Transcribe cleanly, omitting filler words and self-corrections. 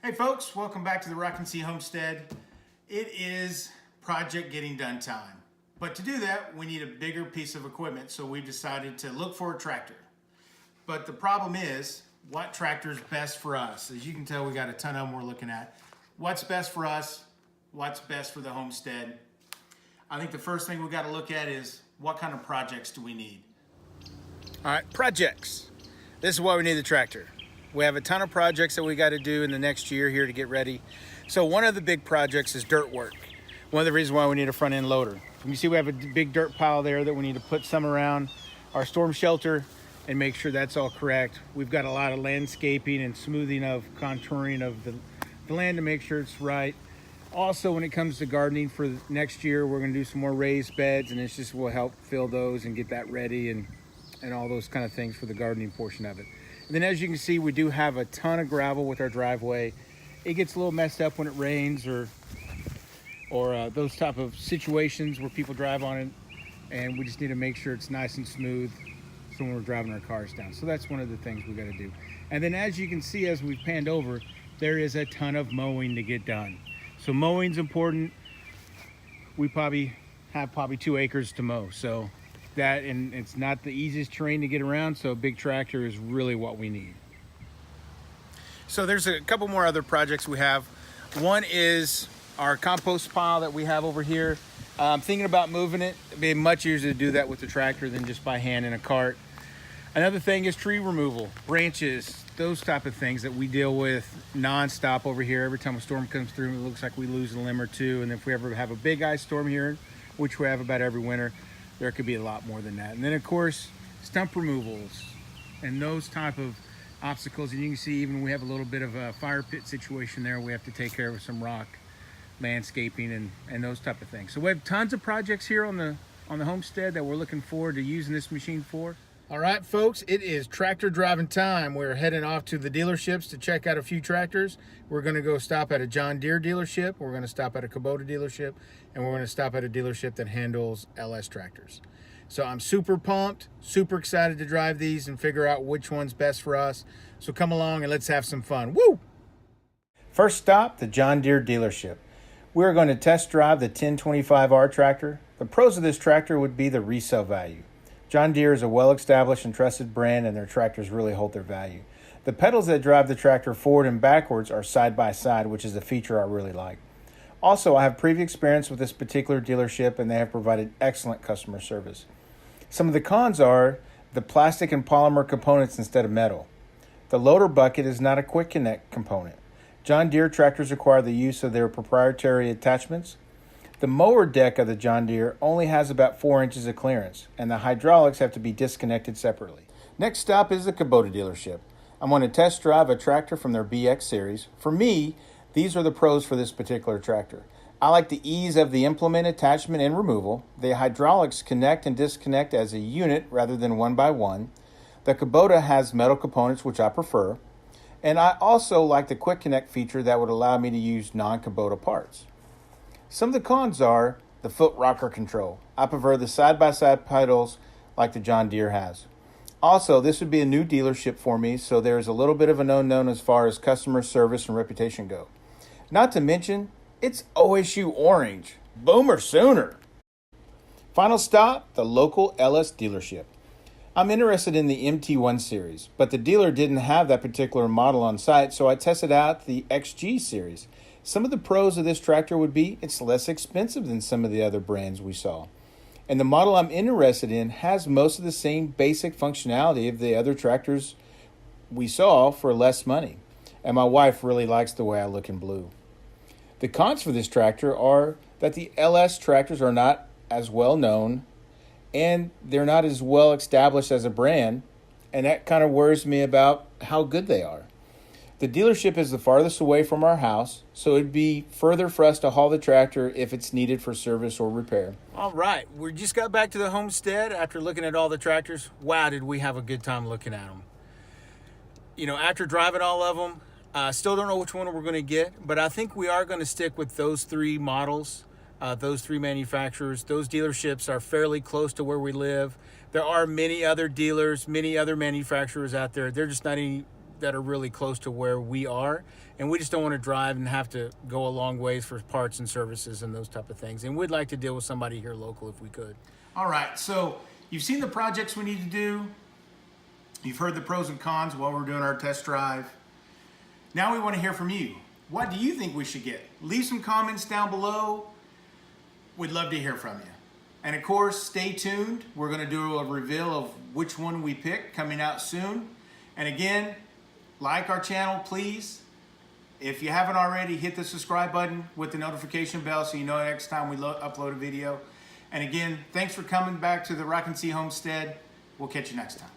Hey folks, welcome back to the Rockin' Sea Homestead. It is project getting done time. But to do that, we need a bigger piece of equipment, so we've decided to look for a tractor. But the problem is, what tractor is best for us? As you can tell, we got a ton of them we're looking at. What's best for us? What's best for the homestead? I think the first thing we got to look at is what kind of projects do we need? All right, projects. This is why we need the tractor. We have a ton of projects that we got to do in the next year here to get ready. So one of the big projects is dirt work. One of the reasons why we need a front end loader. You see we have a big dirt pile there that we need to put some around our storm shelter and make sure that's all correct. We've got a lot of landscaping and smoothing of contouring of the land to make sure it's right. Also, when it comes to gardening for next year, we're going to do some more raised beds, and this just will help fill those and get that ready and all those kind of things for the gardening portion of it. And then as you can see, we do have a ton of gravel with our driveway. It gets a little messed up when it rains or those type of situations where people drive on it, and we just need to make sure it's nice and smooth so when we're driving our cars down. So that's one of the things we got to do. And then as you can see, as we've panned over, there is a ton of mowing to get done. So mowing's important. We have 2 acres to mow. So that, and it's not the easiest terrain to get around, so a big tractor is really what we need. So there's a couple more other projects we have. One is our compost pile that we have over here. I'm thinking about moving it. It'd be much easier to do that with the tractor than just by hand in a cart. Another thing is tree removal, branches, those type of things that we deal with nonstop over here. Every time a storm comes through, it looks like we lose a limb or two. And if we ever have a big ice storm here, which we have about every winter, there could be a lot more than that. And then of course, stump removals and those type of obstacles. And you can see even we have a little bit of a fire pit situation there. We have to take care of some rock landscaping and those type of things. So we have tons of projects here on the homestead that we're looking forward to using this machine for. All right, folks, it is tractor driving time. We're heading off to the dealerships to check out a few tractors. We're going to go stop at a John Deere dealership. We're going to stop at a Kubota dealership, and we're going to stop at a dealership that handles LS tractors. So I'm super pumped, super excited to drive these and figure out which one's best for us. So come along and let's have some fun. Woo! First stop, the John Deere dealership. We're going to test drive the 1025R tractor. The pros of this tractor would be the resale value. John Deere is a well-established and trusted brand, and their tractors really hold their value. The pedals that drive the tractor forward and backwards are side by side, which is a feature I really like. Also, I have previous experience with this particular dealership, and they have provided excellent customer service. Some of the cons are the plastic and polymer components instead of metal. The loader bucket is not a quick connect component. John Deere tractors require the use of their proprietary attachments. The mower deck of the John Deere only has about 4 inches of clearance, and the hydraulics have to be disconnected separately. Next stop is the Kubota dealership. I'm going to test drive a tractor from their BX series. For me, these are the pros for this particular tractor. I like the ease of the implement attachment and removal. The hydraulics connect and disconnect as a unit rather than one by one. The Kubota has metal components, which I prefer. And I also like the quick connect feature that would allow me to use non-Kubota parts. Some of the cons are the foot rocker control. I prefer the side-by-side pedals like the John Deere has. Also, this would be a new dealership for me, so there's a little bit of an unknown as far as customer service and reputation go. Not to mention, it's OSU orange. Boomer sooner. Final stop, the local LS dealership. I'm interested in the MT1 series, but the dealer didn't have that particular model on site, so I tested out the XG series. Some of the pros of this tractor would be it's less expensive than some of the other brands we saw. And the model I'm interested in has most of the same basic functionality of the other tractors we saw for less money. And my wife really likes the way I look in blue. The cons for this tractor are that the LS tractors are not as well known and they're not as well established as a brand, and that kind of worries me about how good they are. The dealership is the farthest away from our house, so it'd be further for us to haul the tractor if it's needed for service or repair. All right, we just got back to the homestead after looking at all the tractors. Wow, did we have a good time looking at them. You know, after driving all of them, still don't know which one we're going to get, but I think we are going to stick with those 3 models, those 3 manufacturers. Those dealerships are fairly close to where we live. There are many other dealers, many other manufacturers out there. They're that are really close to where we are, and we just don't want to drive and have to go a long ways for parts and services and those type of things. And we'd like to deal with somebody here local if we could. All right, so you've seen the projects we need to do. You've heard the pros and cons while we're doing our test drive. Now we want to hear from you. What do you think we should get? Leave some comments down below. We'd love to hear from you. And of course, stay tuned. We're going to do a reveal of which one we pick coming out soon. And again, like our channel, please. If you haven't already, hit the subscribe button with the notification bell so you know next time we upload a video. And again, thanks for coming back to the Rockin' Sea Homestead. We'll catch you next time.